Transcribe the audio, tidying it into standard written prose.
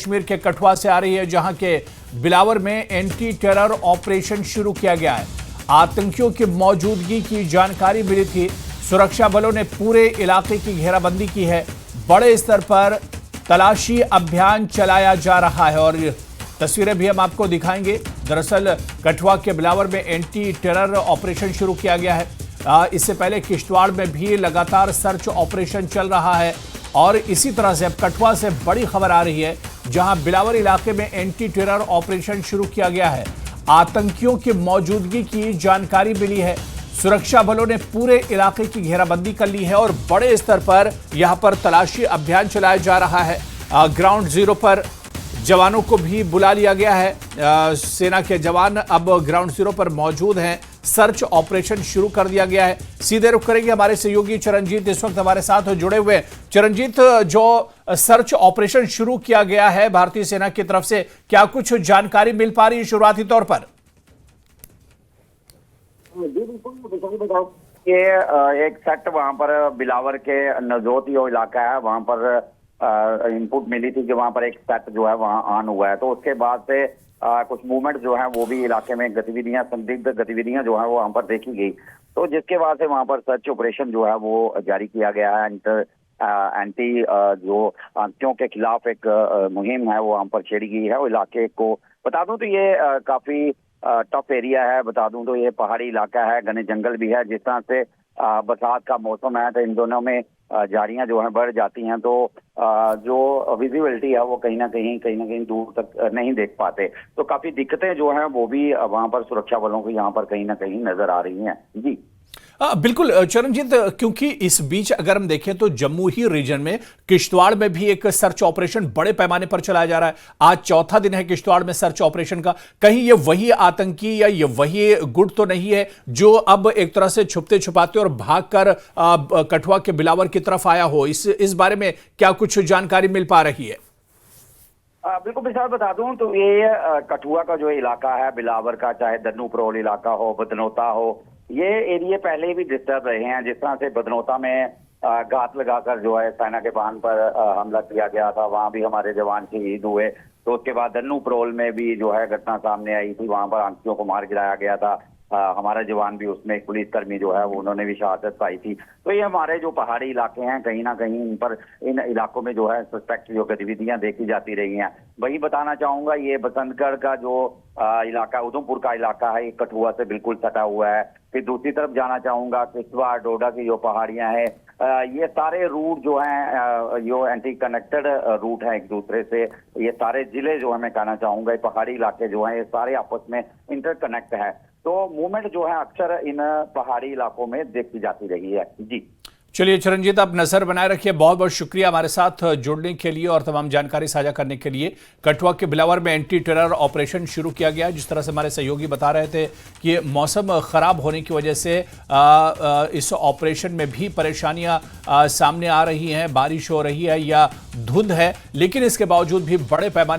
कश्मीर के कठुआ से आ रही है, जहां के बिलावर में एंटी टेरर ऑपरेशन शुरू किया गया है। आतंकियों की मौजूदगी की जानकारी मिली थी। सुरक्षा बलों ने पूरे इलाके की घेराबंदी की है। बड़े स्तर पर तलाशी अभियान चलाया जा रहा है और तस्वीरें भी हम आपको दिखाएंगे। दरअसल कठुआ के बिलावर में एंटी टेरर ऑपरेशन शुरू किया गया है। इससे पहले किश्तवाड़ में भी लगातार सर्च ऑपरेशन चल रहा है और इसी तरह से अब कठुआ से बड़ी खबर आ रही है, जहां बिलावर इलाके में एंटी टेरर ऑपरेशन शुरू किया गया है। आतंकियों की मौजूदगी की जानकारी मिली है। सुरक्षा बलों ने पूरे इलाके की घेराबंदी कर ली है और बड़े स्तर पर यहां पर तलाशी अभियान चलाया जा रहा है। ग्राउंड जीरो पर जवानों को भी बुला लिया गया है। सेना के जवान अब ग्राउंड जीरो पर मौजूद हैं। सर्च ऑपरेशन शुरू कर दिया गया है। सीधे रुख करेंगे, हमारे सहयोगी चरणजीत इस वक्त हमारे साथ जुड़े हुए हैं। चरणजीत, जो सर्च ऑपरेशन शुरू किया गया है भारतीय सेना की तरफ से, क्या कुछ जानकारी मिल पा रही है शुरुआती तौर पर? जी बिल्कुल बताओ कि एक सेट वहां पर बिलावर के नजोत जो इलाका है वहां पर इनपुट मिली थी कि वहां पर एक सेट जो है वहां ऑन हुआ है। तो उसके बाद से कुछ मूवमेंट जो है वो भी इलाके में गतिविधियां, संदिग्ध गतिविधियां जो है वो वहां पर देखी गई। तो जिसके बाद से वहां पर सर्च ऑपरेशन जो है वो जारी किया गया है। एंटी जो आतंकियों के खिलाफ एक मुहिम है वो वहां पर छेड़ी गई है। वो इलाके को बता दूं तो ये काफी टफ एरिया है। बता दूं तो ये पहाड़ी इलाका है, घने जंगल भी है। जिस तरह से बरसात का मौसम है तो इन दोनों में झाड़ियां जो है बढ़ जाती हैं, तो जो विजिबिलिटी है वो कहीं ना कहीं दूर तक नहीं देख पाते। तो काफी दिक्कतें जो हैं वो भी वहां पर सुरक्षा बलों को यहाँ पर कहीं ना कहीं नजर आ रही हैं। जी बिल्कुल चरणजीत, क्योंकि इस बीच अगर हम देखें तो जम्मू ही रीजन में किश्तवाड़ में भी एक सर्च ऑपरेशन बड़े पैमाने पर चलाया जा रहा है। आज चौथा दिन है किश्तवाड़ में सर्च ऑपरेशन का। कहीं ये वही आतंकी या ये वही गुट तो नहीं है जो अब एक तरह से छुपते छुपाते और भागकर कठुआ के बिलावर की तरफ आया हो? इस बारे में क्या कुछ जानकारी मिल पा रही है? बिल्कुल विशाल, बता दूं तो ये कठुआ का जो इलाका है बिलावर का, चाहे दन्नू परोल इलाका हो, बदनौता हो, ये एरिया पहले भी डिस्टर्ब रहे हैं। जिस तरह से बदनौता में घात लगाकर जो है सेना के वाहन पर हमला किया गया था, वहां भी हमारे जवान शहीद हुए। तो उसके बाद दन्नू परोल में भी जो है घटना सामने आई थी, वहां पर आतंकियों को मार गिराया गया था। हमारा जवान भी उसमें, एक पुलिसकर्मी जो है वो उन्होंने भी शहादत पाई थी। तो ये हमारे जो पहाड़ी इलाके हैं कहीं ना कहीं इन पर, इन इलाकों में जो है सस्पेक्ट जो गतिविधियां देखी जाती रही हैं। वही बताना चाहूंगा, ये बसंतगढ़ का जो इलाका, उधमपुर का इलाका है, ये कठुआ से बिल्कुल सटा हुआ है। फिर दूसरी तरफ जाना चाहूंगा, किश्तवाड़ डोडा की जो पहाड़ियां हैं, ये सारे रूट जो हैं जो एंटी कनेक्टेड रूट है एक दूसरे से। ये सारे जिले जो है मैं कहना चाहूंगा, ये पहाड़ी इलाके जो हैं ये सारे आपस में इंटरकनेक्ट है। तो मूवमेंट जो है अक्सर इन पहाड़ी इलाकों में देखी जाती रही है। जी चलिए चरणजीत, आप नजर बनाए रखिए। बहुत बहुत शुक्रिया हमारे साथ जुड़ने के लिए और तमाम जानकारी साझा करने के लिए। कठुआ के बिलावर में एंटी टेरर ऑपरेशन शुरू किया गया। जिस तरह से हमारे सहयोगी बता रहे थे कि मौसम खराब होने की वजह से इस ऑपरेशन में भी परेशानियां सामने आ रही हैं। बारिश हो रही है या धुंध है, लेकिन इसके बावजूद भी बड़े पैमाने